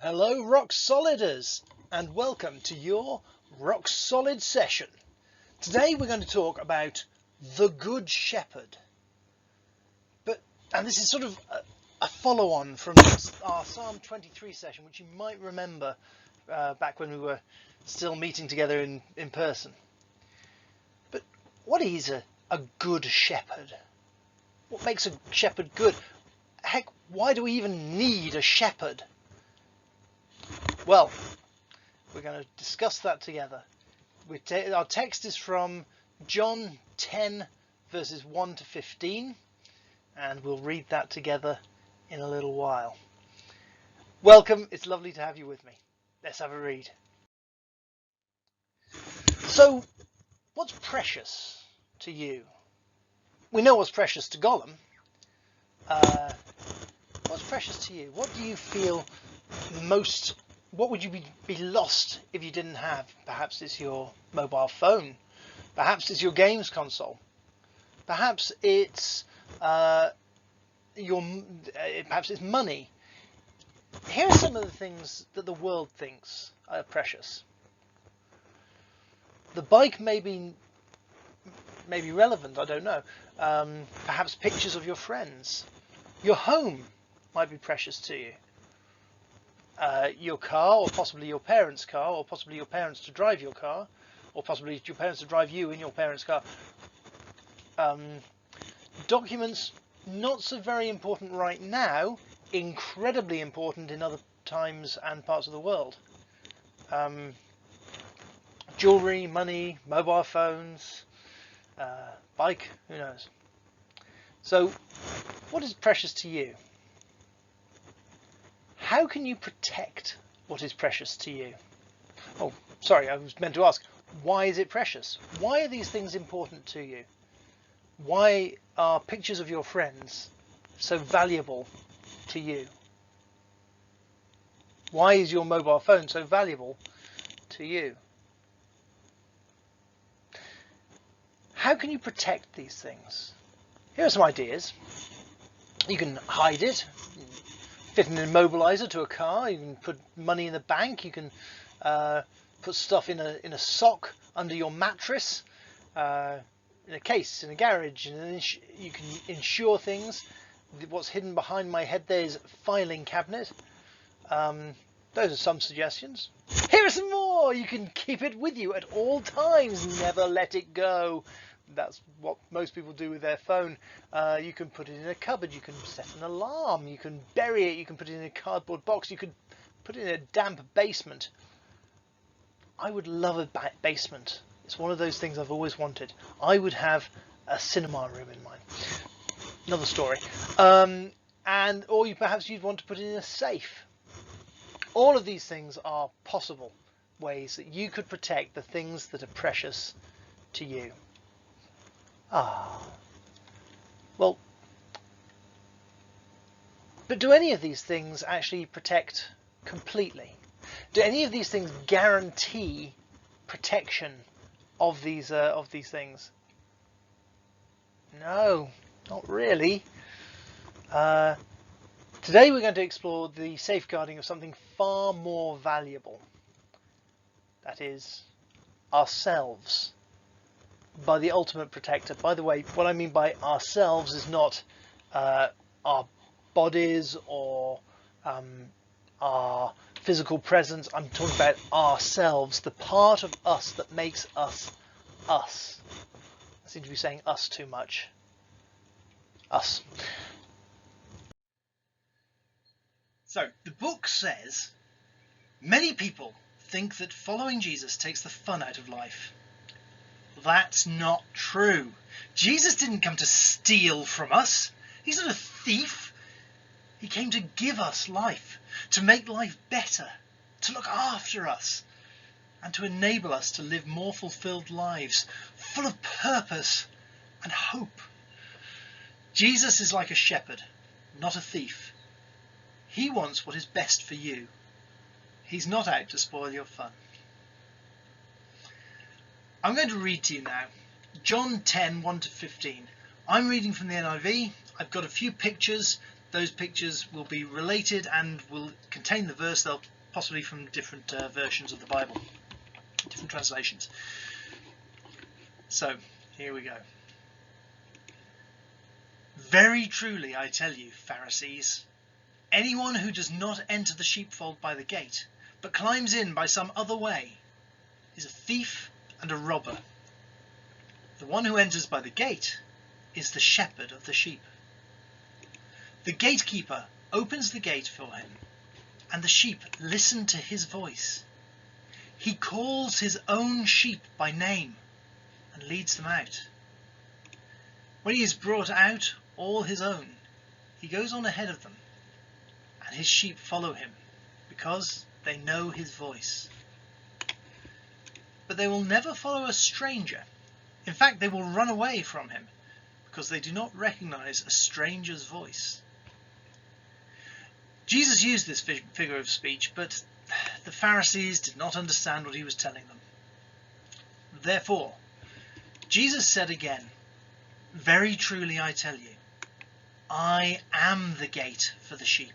Hello Rock Soliders, and welcome to your Rock Solid session. Today we're going to talk about the Good Shepherd. And this is sort of a follow-on from our Psalm 23 session, which you might remember back when we were still meeting together in person. But what is a good shepherd? What makes a shepherd good? Heck, why do we even need a shepherd? Well, we're going to discuss that together. Our text is from John 10 verses 1 to 15, and we'll read that together in a little while. Welcome, it's lovely to have you with me. Let's have a read. So, what's precious to you? We know what's precious to Gollum. What's precious to you? What do you feel most? What would you be lost if you didn't have? Perhaps it's your mobile phone. Perhaps it's your games console. Perhaps it's perhaps it's money. Here are some of the things that the world thinks are precious. The bike may be relevant. I don't know. Perhaps pictures of your friends. Your home might be precious to you. Your car, or possibly your parents' car, or possibly your parents to drive your car, or possibly your parents to drive you in your parents' car. Documents, not so very important right now, incredibly important in other times and parts of the world. Jewellery, money, mobile phones, bike, who knows. So, what is precious to you? How can you protect what is precious to you? Oh, sorry, I was meant to ask, why is it precious? Why are these things important to you? Why are pictures of your friends so valuable to you? Why is your mobile phone so valuable to you? How can you protect these things? Here are some ideas. You can hide it. Fit an immobilizer to a car. You can put money in the bank. You can put stuff in a sock under your mattress, in a case in a garage, and you can insure things. What's hidden behind my head there is a filing cabinet. Those are some suggestions. Here are some more. You can keep it with you at all times. Never let it go. That's what most people do with their phone. You can put it in a cupboard, you can set an alarm, you can bury it, you can put it in a cardboard box, you could put it in a damp basement. I would love a basement. It's one of those things I've always wanted. I would have a cinema room in mine. Another story. Or perhaps you'd want to put it in a safe. All of these things are possible ways that you could protect the things that are precious to you. Well, but do any of these things actually protect completely? Do any of these things guarantee protection of these things? No, not really. Today we're going to explore the safeguarding of something far more valuable. That is, ourselves. By the ultimate protector. By the way, what I mean by ourselves is not our bodies or our physical presence. I'm talking about ourselves, the part of us that makes us us. I seem to be saying us too much. Us. So, the book says, many people think that following Jesus takes the fun out of life. That's not true. Jesus didn't come to steal from us. He's not a thief. He came to give us life, to make life better, to look after us, and to enable us to live more fulfilled lives, full of purpose and hope. Jesus is like a shepherd, not a thief. He wants what is best for you. He's not out to spoil your fun. I'm going to read to you now, John 10, 1 to 15. I'm reading from the NIV. I've got a few pictures those pictures will be related and will contain the verse. They'll possibly from different versions of the Bible, different translations. So here we go. Very truly I tell you, Pharisees, anyone who does not enter the sheepfold by the gate, but climbs in by some other way, is a thief and a robber. The one who enters by the gate is the shepherd of the sheep. The gatekeeper opens the gate for him, and the sheep listen to his voice. He calls his own sheep by name and leads them out. When he has brought out all his own, he goes on ahead of them, and his sheep follow him, because they know his voice. But they will never follow a stranger. In fact, they will run away from him, because they do not recognize a stranger's voice. Jesus used this figure of speech, but the Pharisees did not understand what he was telling them. Therefore, Jesus said again, very truly I tell you, I am the gate for the sheep.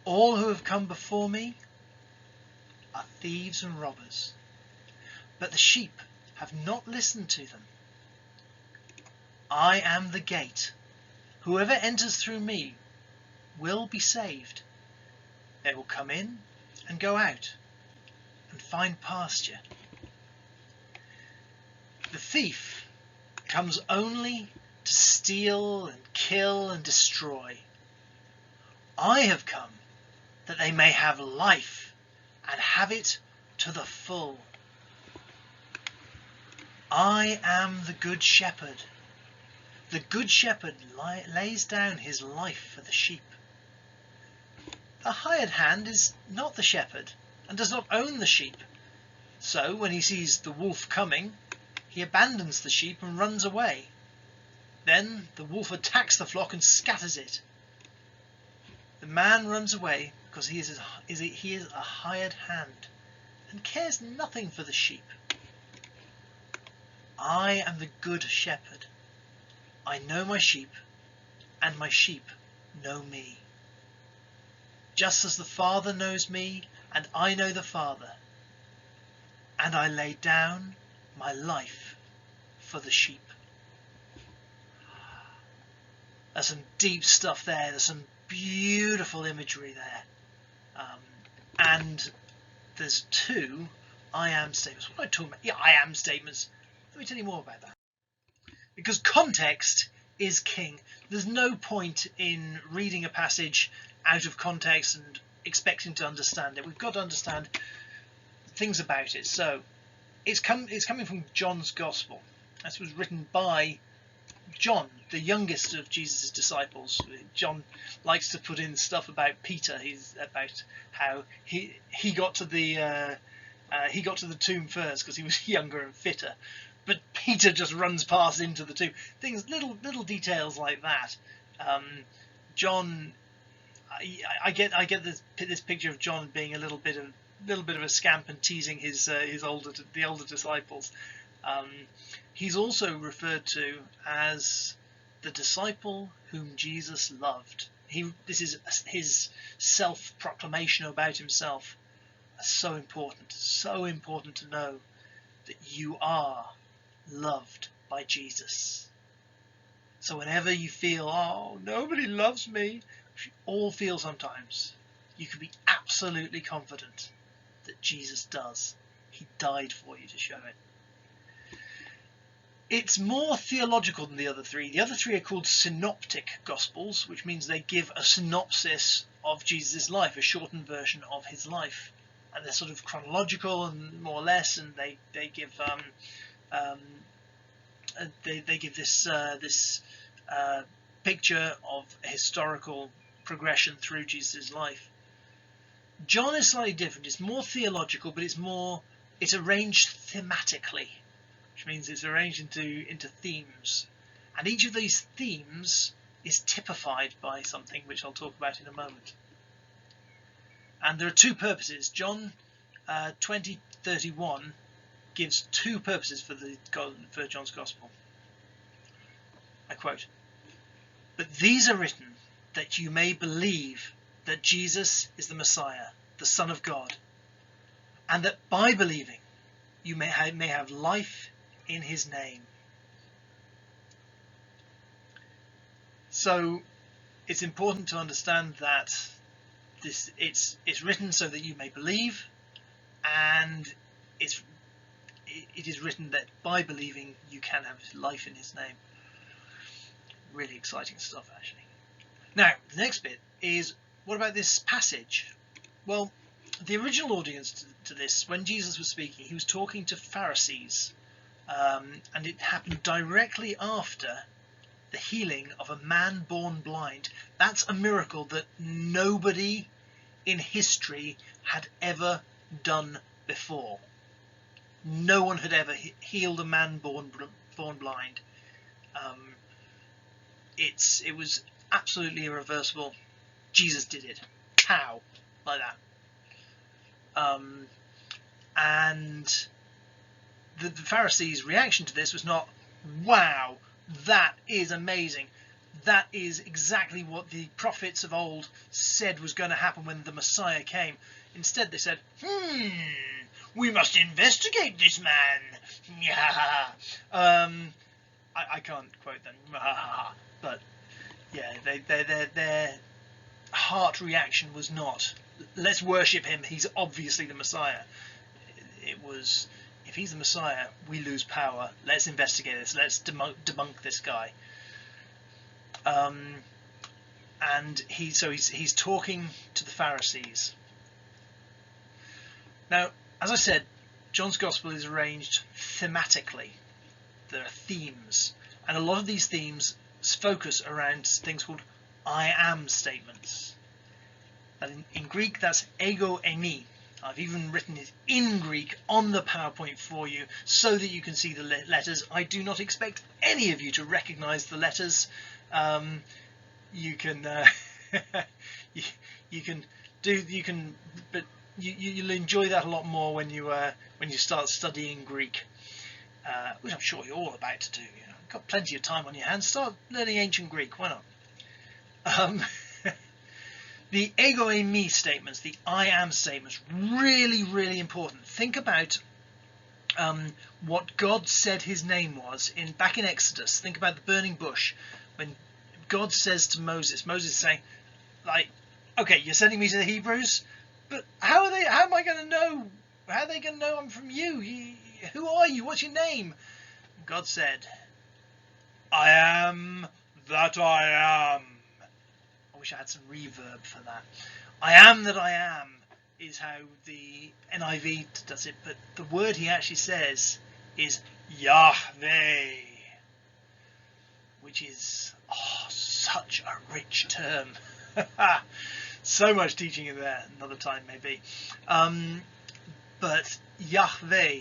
All who have come before me are thieves and robbers, but the sheep have not listened to them. I am the gate. Whoever enters through me will be saved. They will come in and go out and find pasture. The thief comes only to steal and kill and destroy. I have come that they may have life and have it to the full. I am the good shepherd. The good shepherd lays down his life for the sheep. The hired hand is not the shepherd and does not own the sheep. So when he sees the wolf coming, he abandons the sheep and runs away. Then the wolf attacks the flock and scatters it. The man runs away because he is a hired hand and cares nothing for the sheep. I am the good shepherd. I know my sheep, and my sheep know me. Just as the Father knows me, and I know the Father, and I lay down my life for the sheep. There's some deep stuff there. There's some beautiful imagery there. And there's two I am statements. What am I talking about? Yeah, I am statements. Let me tell you more about that. Because context is king. There's no point in reading a passage out of context and expecting to understand it. We've got to understand things about it. So it's coming from John's Gospel. This was written by John, the youngest of Jesus' disciples. John likes to put in stuff about Peter. He's about how he got to the tomb first because he was younger and fitter. But Peter just runs past into the tomb. Things, little details like that. John, I get this picture of John being a little bit of a scamp and teasing the older disciples. He's also referred to as the disciple whom Jesus loved. This is his self-proclamation about himself. So important to know that you are loved by Jesus. So whenever you feel, oh, nobody loves me, which we all feel sometimes, you can be absolutely confident that Jesus does. He died for you to show it. It's more theological than the other three. The other three are called synoptic gospels, which means they give a synopsis of Jesus' life, a shortened version of his life. And they're sort of chronological and more or less, and they give this picture of historical progression through Jesus' life. John is slightly different. It's more theological, but it's arranged thematically, which means it's arranged into themes, and each of these themes is typified by something which I'll talk about in a moment. And there are two purposes. John 20:31 gives two purposes for John's Gospel. I quote, "But these are written that you may believe that Jesus is the Messiah, the Son of God, and that by believing you may have life in his name. So it's important to understand that it's written so that you may believe, and it is written that by believing you can have life in his name. Really exciting stuff, actually. Now, the next bit is, what about this passage? Well, the original audience to this, when Jesus was speaking, he was talking to Pharisees, and it happened directly after the healing of a man born blind. That's a miracle that nobody in history had ever done before. No one had ever healed a man born blind. It was absolutely irreversible. Jesus did it. Pow, like that. And the Pharisees' reaction to this was not, wow, that is amazing. That is exactly what the prophets of old said was going to happen when the Messiah came. Instead, they said, we must investigate this man. I can't quote them, but yeah, their heart reaction was not, let's worship him, he's obviously the Messiah. It was, if he's the Messiah, we lose power. Let's investigate this. Let's debunk this guy. And he's talking to the Pharisees. Now, as I said, John's Gospel is arranged thematically. There are themes, and a lot of these themes focus around things called I am statements. And in Greek, that's ego eimi. I've even written it in Greek on the PowerPoint for you so that you can see the letters. I do not expect any of you to recognize the letters. You can, but you'll enjoy that a lot more when you start studying Greek, which I'm sure you're all about to do. You know, got plenty of time on your hands. Start learning ancient Greek. Why not? The ego eimi statements, the I am statements, really, really important. Think about what God said his name was back in Exodus. Think about the burning bush. When God says to Moses is saying, like, okay, you're sending me to the Hebrews, but how am I going to know? How are they going to know I'm from you? Who are you? What's your name? God said, I am that I am. I wish I had some reverb for that. I am that I am is how the NIV does it, but the word he actually says is Yahweh, which is such a rich term. So much teaching in there, another time maybe. But Yahweh,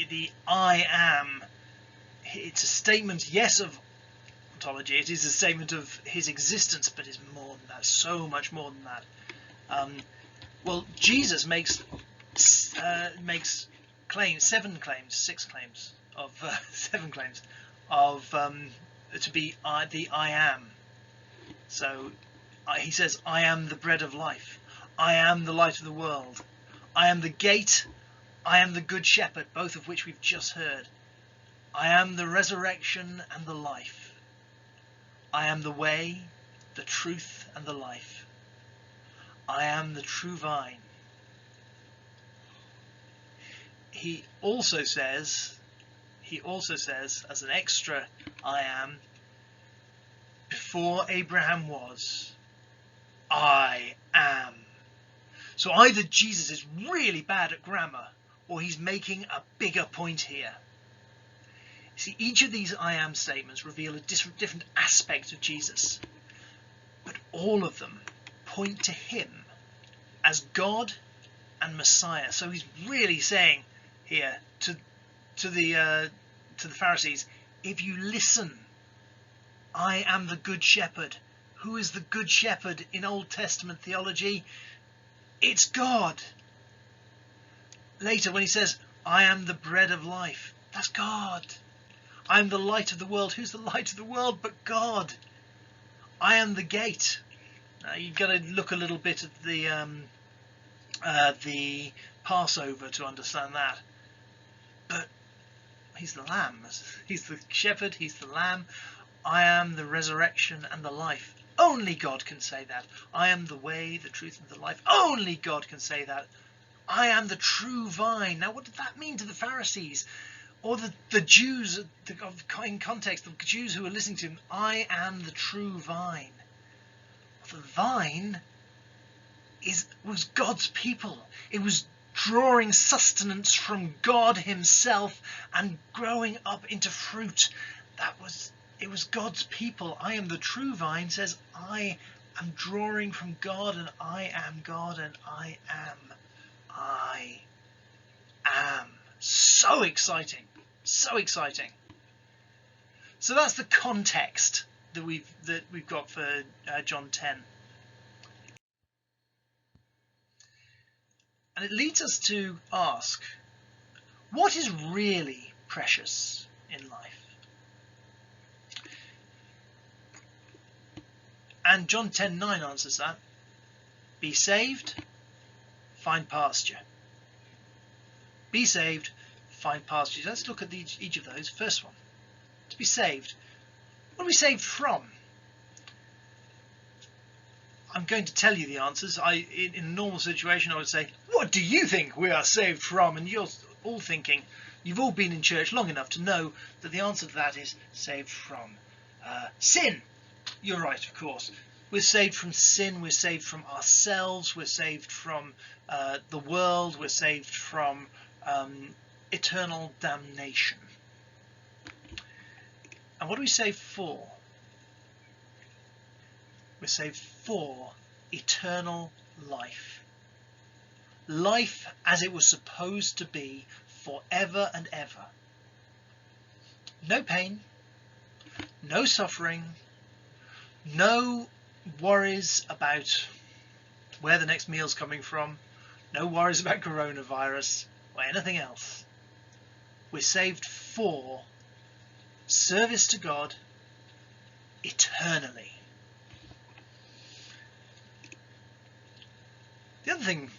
the I am, it's a statement, yes, of ontology. It is a statement of his existence, but it's more than that, so much more than that. Well, Jesus makes claims, seven claims of to be the I am. So he says, I am the bread of life. I am the light of the world. I am the gate. I am the good shepherd, both of which we've just heard. I am the resurrection and the life. I am the way, the truth, and the life. I am the true vine. He also says, as an extra I am, before Abraham was, I am. So either Jesus is really bad at grammar, or he's making a bigger point here. See, each of these I am statements reveal a different aspect of Jesus, but all of them point to him as God and Messiah. So he's really saying here to the Pharisees, if you listen, I am the good shepherd. Who is the good shepherd in Old Testament theology? It's God. Later when he says, I am the bread of life, that's God. I am the light of the world. Who's the light of the world but God? I am the gate. You've got to look a little bit at the Passover to understand that. But he's the lamb. He's the shepherd. He's the lamb. I am the resurrection and the life. Only God can say that. I am the way, the truth, and the life. Only God can say that. I am the true vine. Now, what did that mean to the Pharisees? Or the Jews, in context, the Jews who were listening to him? I am the true vine. The vine was God's people. It was drawing sustenance from God himself and growing up into fruit. It was God's people. I am the true vine says I am drawing from God, and I am God, and I am. So exciting. So exciting. So that's the context that we've got for John 10. And it leads us to ask, what is really precious in life? And John 10:9 answers that. Be saved, find pasture. Be saved, find pasture. Let's look at each of those. First one, to be saved. What are we saved from? I'm going to tell you the answers. In a normal situation, I would say, what do you think we are saved from? And you're all thinking, you've all been in church long enough to know that the answer to that is saved from sin. You're right, of course. We're saved from sin. We're saved from ourselves. We're saved from the world. We're saved from eternal damnation. And what are we saved for? We're saved for eternal life. Life as it was supposed to be forever and ever. No pain, no suffering, no worries about where the next meal's coming from, no worries about coronavirus or anything else. We're saved for service to God eternally. The other thing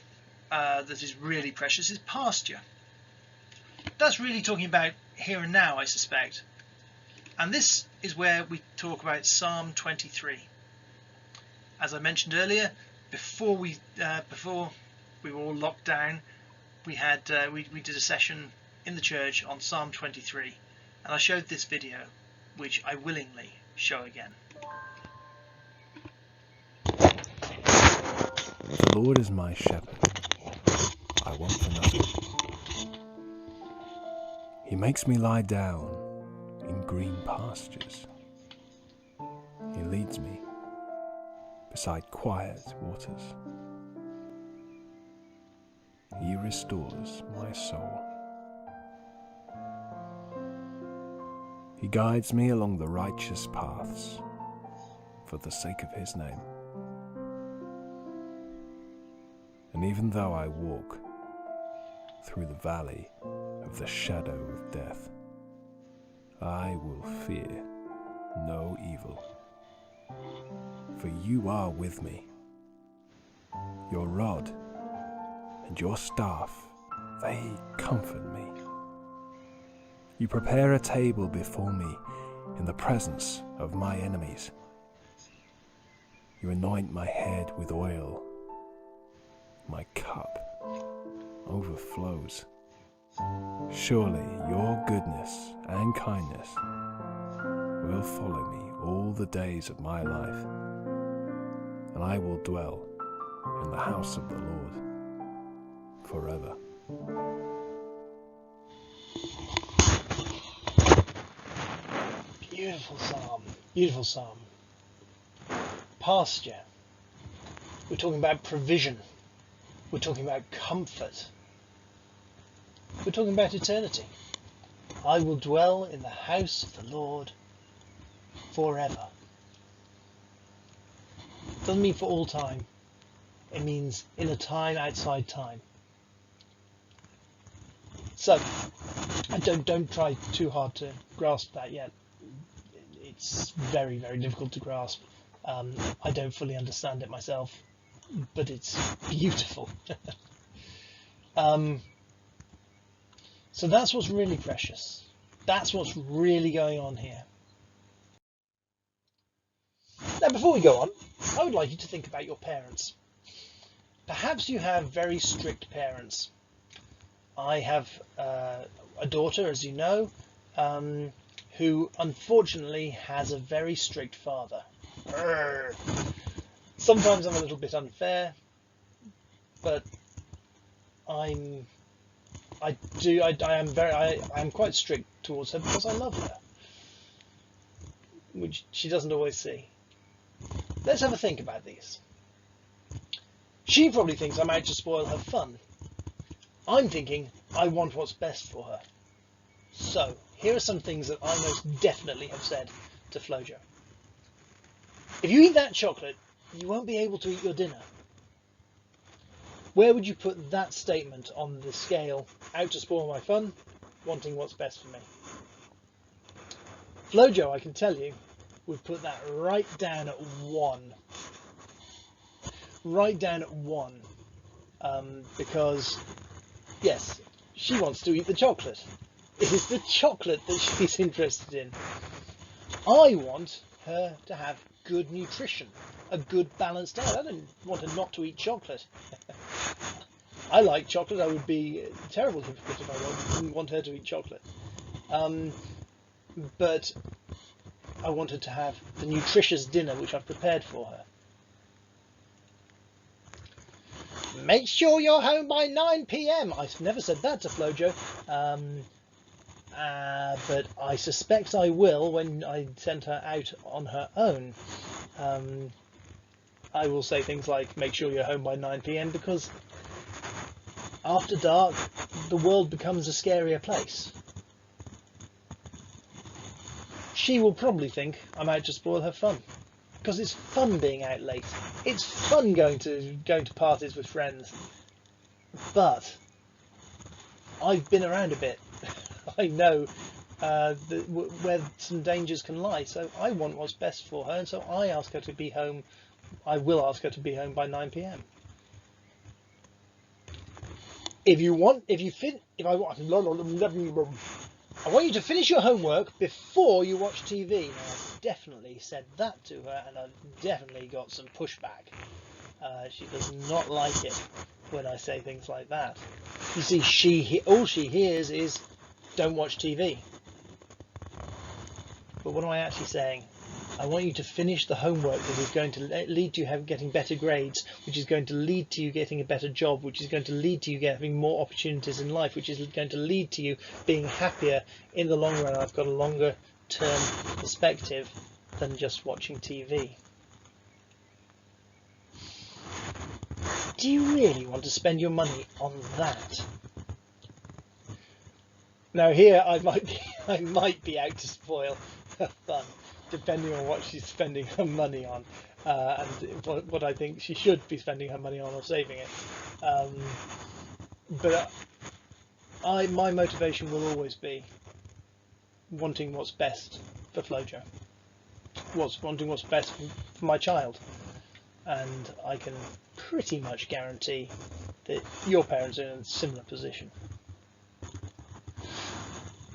that is really precious is pasture. That's really talking about here and now, I suspect. And this is where we talk about Psalm 23. As I mentioned earlier, before we were all locked down, we did a session in the church on Psalm 23, and I showed this video, which I willingly show again. The Lord is my shepherd, I want for nothing. He makes me lie down in green pastures. He leads me beside quiet waters. He restores my soul. He guides me along the righteous paths for the sake of his name. And even though I walk through the valley of the shadow of death, I will fear no evil, for you are with me. Your rod and your staff, they comfort me. You prepare a table before me in the presence of my enemies. You anoint my head with oil. My cup overflows. Surely your goodness and kindness will follow me all the days of my life, and I will dwell in the house of the Lord forever. Beautiful psalm. Beautiful psalm. Pasture. We're talking about provision. We're talking about comfort. We're talking about eternity. I will dwell in the house of the Lord forever. Doesn't mean for all time. It means in a time outside time. So, don't try too hard to grasp that yet. It's very, very difficult to grasp. I don't fully understand it myself, but it's beautiful. So that's what's really precious. That's what's really going on here. Now, before we go on, I would like you to think about your parents. Perhaps you have very strict parents. I have a daughter, as you know, who unfortunately has a very strict father. Sometimes I'm a little bit unfair, but I am quite strict towards her because I love her, which she doesn't always see. Let's have a think about these. She probably thinks I'm out to spoil her fun. I'm thinking I want what's best for her. So here are some things that I most definitely have said to Flojo. If you eat that chocolate, you won't be able to eat your dinner. Where would you put that statement on the scale? Out to spoil my fun, wanting what's best for me. Flojo, I can tell you, would put that right down at 1. Right down at 1. Because, yes, she wants to eat the chocolate. It is the chocolate that she's interested in. I want her to have good nutrition, a good balanced diet. I don't want her not to eat chocolate. I like chocolate. I would be a terrible hypocrite if I didn't want her to eat chocolate. But I want her to have the nutritious dinner which I've prepared for her. Make sure you're home by 9 p.m. I've never said that to Flojo. But I suspect I will when I send her out on her own. I will say things like, make sure you're home by 9 p.m. because after dark, the world becomes a scarier place. She will probably think I'm out to spoil her fun, because it's fun being out late. It's fun going to parties with friends. But I've been around a bit. I know where some dangers can lie. So I want what's best for her, and so I ask her to be home. I will ask her to be home by 9 p.m. I want you to finish your homework before you watch TV. Now, I've definitely said that to her, and I've definitely got some pushback. She does not like it when I say things like that. You see, all she hears is, don't watch TV. But what am I actually saying? I want you to finish the homework that is going to lead to you getting better grades, which is going to lead to you getting a better job, which is going to lead to you having more opportunities in life, which is going to lead to you being happier in the long run. I've got a longer term perspective than just watching TV. Do you really want to spend your money on that? Now here I might be out to spoil her fun, depending on what she's spending her money on, and what I think she should be spending her money on or saving it. But my motivation will always be wanting what's best for Flojo, wanting what's best for my child, and I can pretty much guarantee that your parents are in a similar position.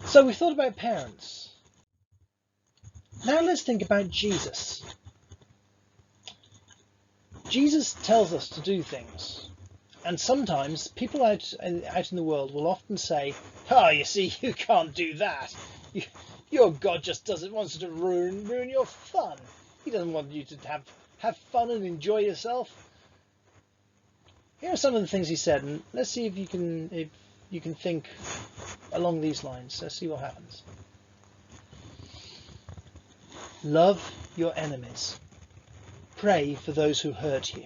So we thought about parents. Now let's think about Jesus. Jesus tells us to do things, and sometimes people out in the world will often say, "Oh, you see, you can't do that. Your God just wants to ruin your fun. He doesn't want you to have fun and enjoy yourself." Here are some of the things he said, and let's see if you can think along these lines. Let's see what happens. Love your enemies. Pray for those who hurt you.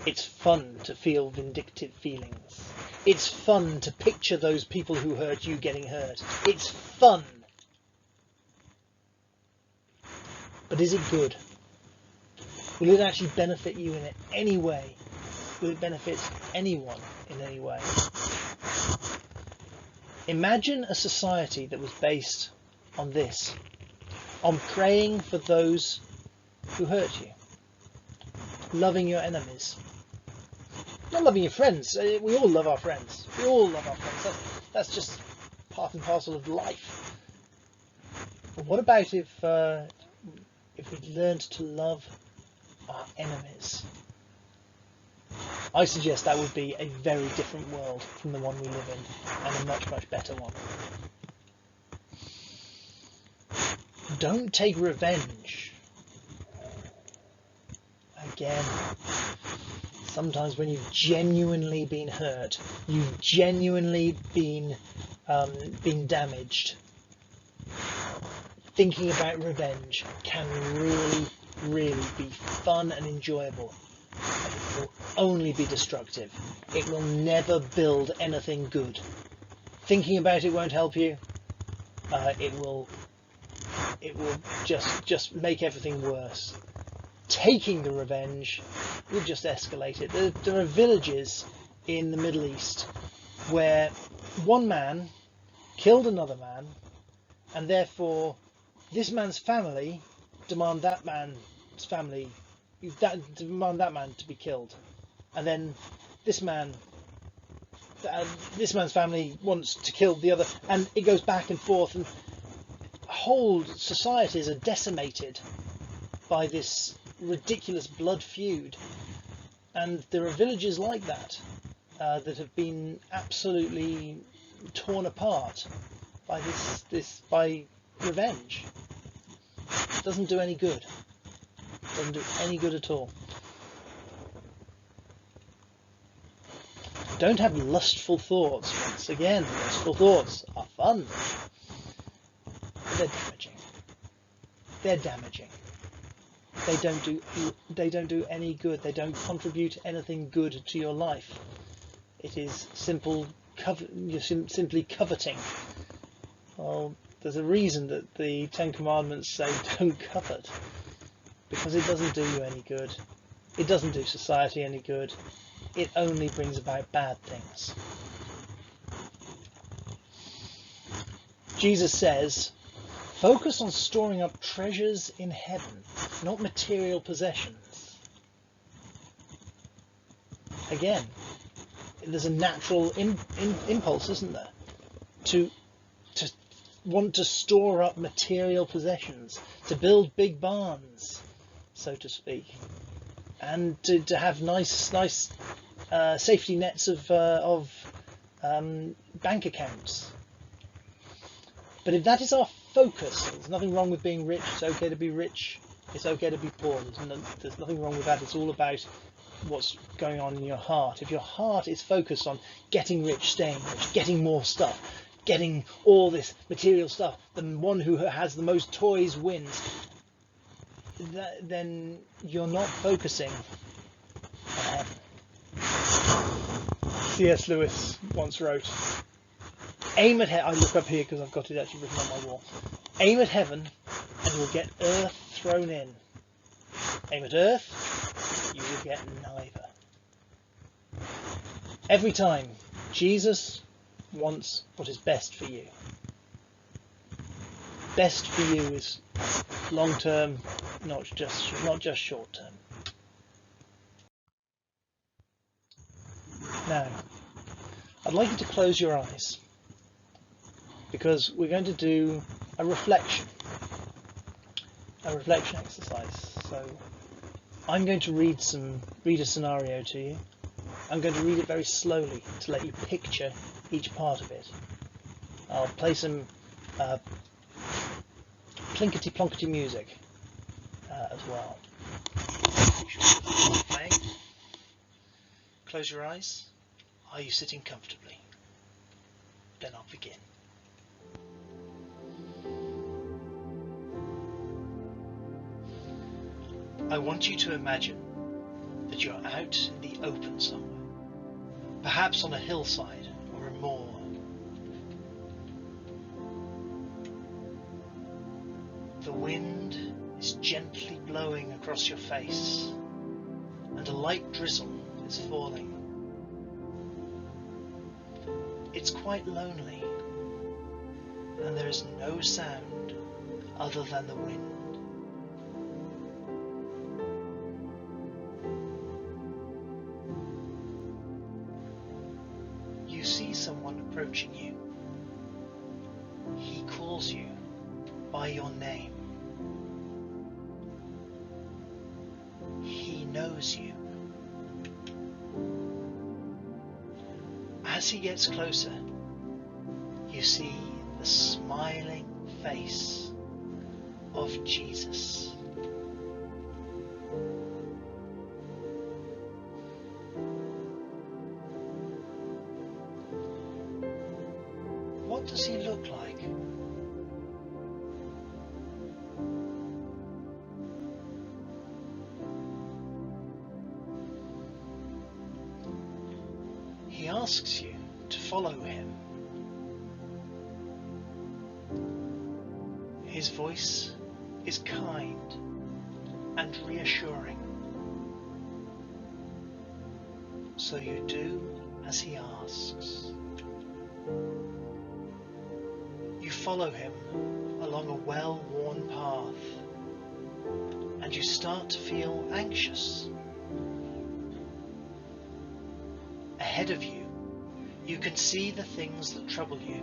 It's fun to feel vindictive feelings. It's fun to picture those people who hurt you getting hurt. It's fun. But is it good? Will it actually benefit you in any way? Will it benefit anyone in any way? Imagine a society that was based on this. on praying for those who hurt you, loving your enemies, not loving your friends. We all love our friends. We all love our friends. That's just part and parcel of life. But what about if we learned to love our enemies? I suggest that would be a very different world from the one we live in, and a much, much better one. Don't take revenge. Again, sometimes when you've genuinely been hurt, you've genuinely been damaged, thinking about revenge can really, really be fun and enjoyable. It will only be destructive. It will never build anything good. Thinking about it won't help you. It will just make everything worse. Taking the revenge will just escalate it. There are villages in the Middle East where one man killed another man, and therefore this man's family demand that man's family, demand that man to be killed, and then this man's family wants to kill the other, and it goes back and forth, and whole societies are decimated by this ridiculous blood feud. And there are villages like that that have been absolutely torn apart by by revenge. It doesn't do any good. It doesn't do any good at all. Don't have lustful thoughts. Once again, lustful thoughts are fun. They're damaging. They're damaging. They don't do any good. They don't contribute anything good to your life. It is you're simply coveting. Well, there's a reason that the Ten Commandments say don't covet, because it doesn't do you any good. It doesn't do society any good. It only brings about bad things. Jesus says, focus on storing up treasures in heaven, not material possessions. Again, there's a natural impulse, isn't there, to want to store up material possessions, to build big barns, so to speak, and to have nice safety nets of bank accounts. But if that is our focus, there's nothing wrong with being rich. It's okay to be rich. It's okay to be poor. There's nothing wrong with that. It's all about what's going on in your heart. If your heart is focused on getting rich, staying rich, getting more stuff, getting all this material stuff, the one who has the most toys wins, then you're not focusing on heaven. C.S. Lewis once wrote, aim at heaven. I look up here because I've got it actually written on my wall. Aim at heaven and you'll get earth thrown in. Aim at earth, you will get neither. Every time, Jesus wants what is best for you. Best for you is long term, not just short term. Now, I'd like you to close your eyes, because we're going to do a reflection exercise. So I'm going to read a scenario to you. I'm going to read it very slowly to let you picture each part of it. I'll play some plinkety plonkety music as well. Playing. Close your eyes. Are you sitting comfortably? Then I'll begin. I want you to imagine that you're out in the open somewhere, perhaps on a hillside or a moor. The wind is gently blowing across your face, and a light drizzle is falling. It's quite lonely, and there is no sound other than the wind. You see someone approaching you. He calls you by your name. He knows you. As he gets closer, you see the smiling face of Jesus. What does he look like? He asks you to follow him. His voice is kind and reassuring. So you do as he asks. You follow him along a well-worn path, and you start to feel anxious. Ahead of you, you can see the things that trouble you.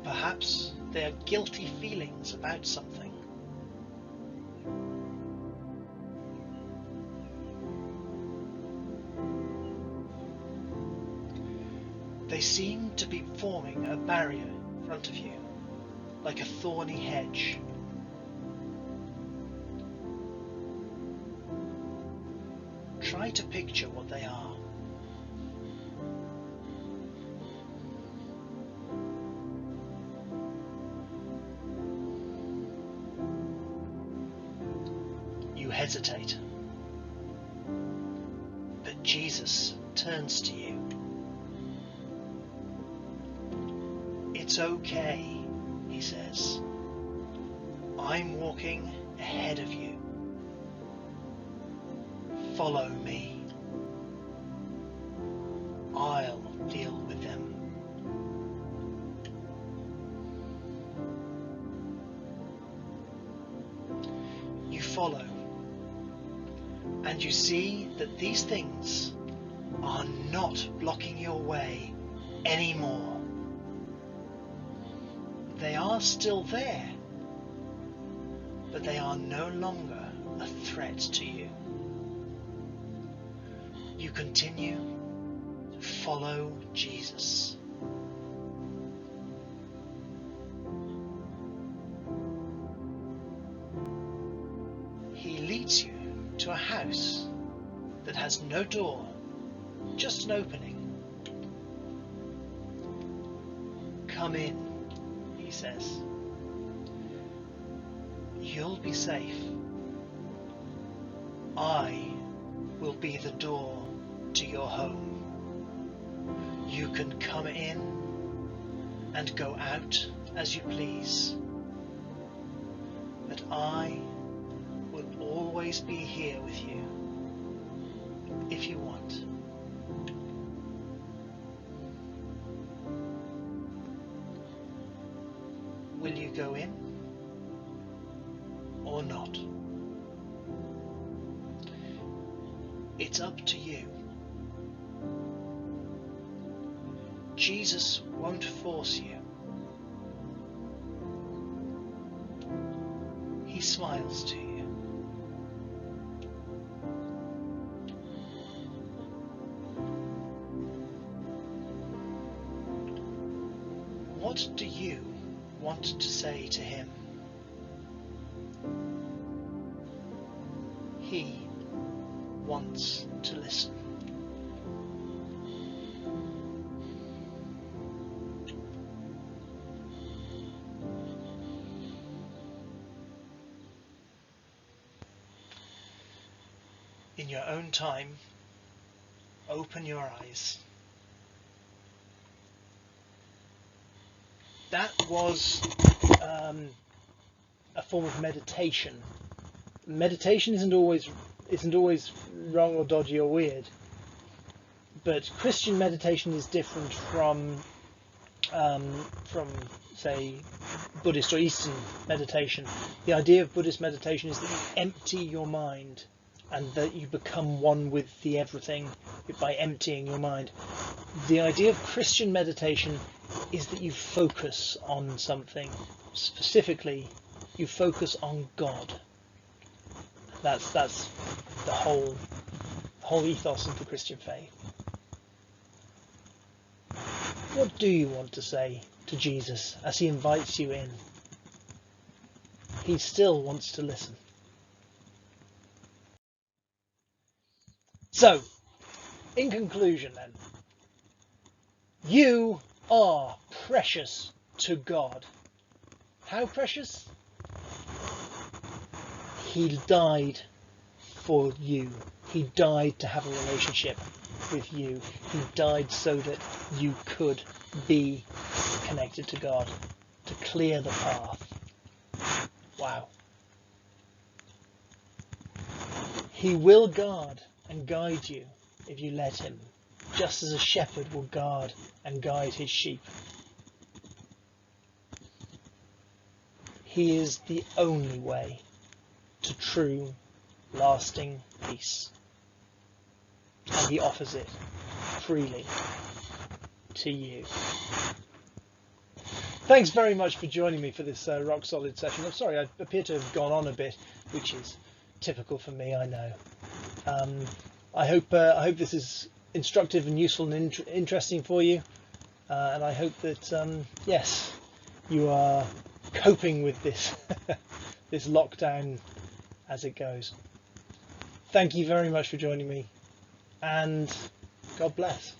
Perhaps they are guilty feelings about something. They seem to be forming a barrier in front of you, like a thorny hedge. Try to picture what they are. You hesitate, but Jesus turns to you. It's okay, he says. I'm walking ahead of you. Follow me. I'll deal with them. You follow, and you see that these things are not blocking your way anymore. They are still there, but they are no longer a threat to you. You continue to follow Jesus. He leads you to a house that has no door, just an opening. Come in, he says. You'll be safe. I will be the door to your home. You can come in and go out as you please, but I will always be here with you if you want. Will you go in or not? It's up to you. Jesus won't force you. He smiles to you. What do you want to say to him? He wants to listen. In your own time, open your eyes. That was a form of meditation. Meditation isn't always wrong or dodgy or weird, but Christian meditation is different from say Buddhist or Eastern meditation. The idea of Buddhist meditation is that you empty your mind and that you become one with the everything by emptying your mind. The idea of Christian meditation is that you focus on something. Specifically, you focus on God. That's the whole ethos of the Christian faith. What do you want to say to Jesus as he invites you in? He still wants to listen. So, in conclusion then, you are precious to God. How precious? He died for you. He died to have a relationship with you. He died so that you could be connected to God, to clear the path. Wow. He will guard and guide you if you let him, just as a shepherd will guard and guide his sheep. He is the only way to true, lasting peace. And he offers it freely to you. Thanks very much for joining me for this rock solid session. I'm sorry I appear to have gone on a bit, which is typical for me, I know. I hope this is instructive and useful and interesting for you, and I hope that yes, you are coping with this this lockdown as it goes. Thank you very much for joining me, and God bless.